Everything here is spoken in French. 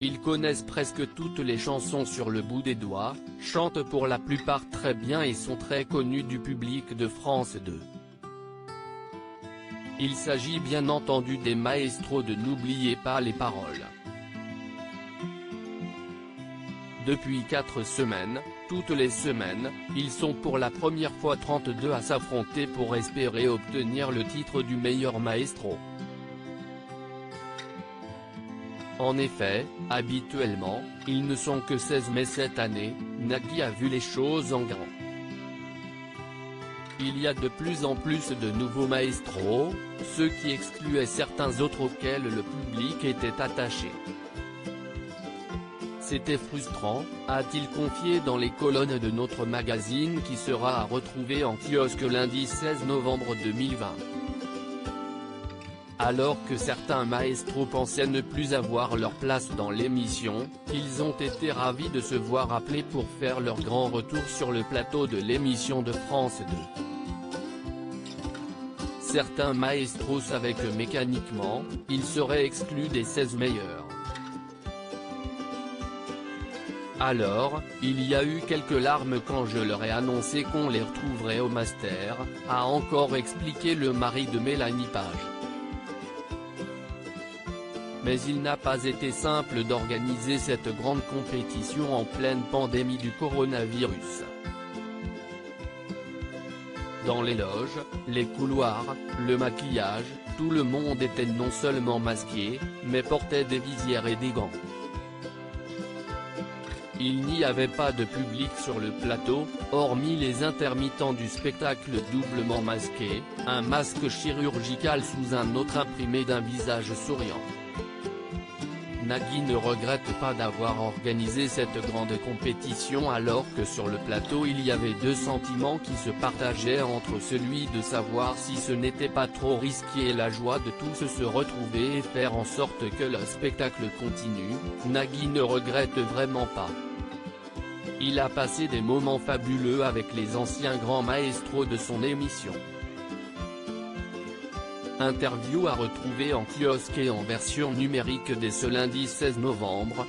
Ils connaissent presque toutes les chansons sur le bout des doigts, chantent pour la plupart très bien et sont très connus du public de France 2. Il s'agit bien entendu des maestros de N'oubliez pas les paroles. Depuis 4 semaines, toutes les semaines, ils sont pour la première fois 32 à s'affronter pour espérer obtenir le titre du meilleur maestro. En effet, habituellement, ils ne sont que 16 mais cette année, Nagui a vu les choses en grand. Il y a de plus en plus de nouveaux maestros, ce qui excluait certains autres auxquels le public était attaché. C'était frustrant, a-t-il confié dans les colonnes de notre magazine qui sera à retrouver en kiosque lundi 16 novembre 2020. Alors que certains maestros pensaient ne plus avoir leur place dans l'émission, ils ont été ravis de se voir appelés pour faire leur grand retour sur le plateau de l'émission de France 2. Certains maestros savaient que mécaniquement, ils seraient exclus des 16 meilleurs. Alors, il y a eu quelques larmes quand je leur ai annoncé qu'on les retrouverait au Master, a encore expliqué le mari de Mélanie Page. Mais il n'a pas été simple d'organiser cette grande compétition en pleine pandémie du coronavirus. Dans les loges, les couloirs, le maquillage, tout le monde était non seulement masqué, mais portait des visières et des gants. Il n'y avait pas de public sur le plateau, hormis les intermittents du spectacle doublement masqués, un masque chirurgical sous un autre imprimé d'un visage souriant. Nagui ne regrette pas d'avoir organisé cette grande compétition alors que sur le plateau il y avait deux sentiments qui se partageaient entre celui de savoir si ce n'était pas trop risqué et la joie de tous se retrouver et faire en sorte que le spectacle continue. Nagui ne regrette vraiment pas. Il a passé des moments fabuleux avec les anciens grands maestros de son émission. Interview à retrouver en kiosque et en version numérique dès ce lundi 16 novembre.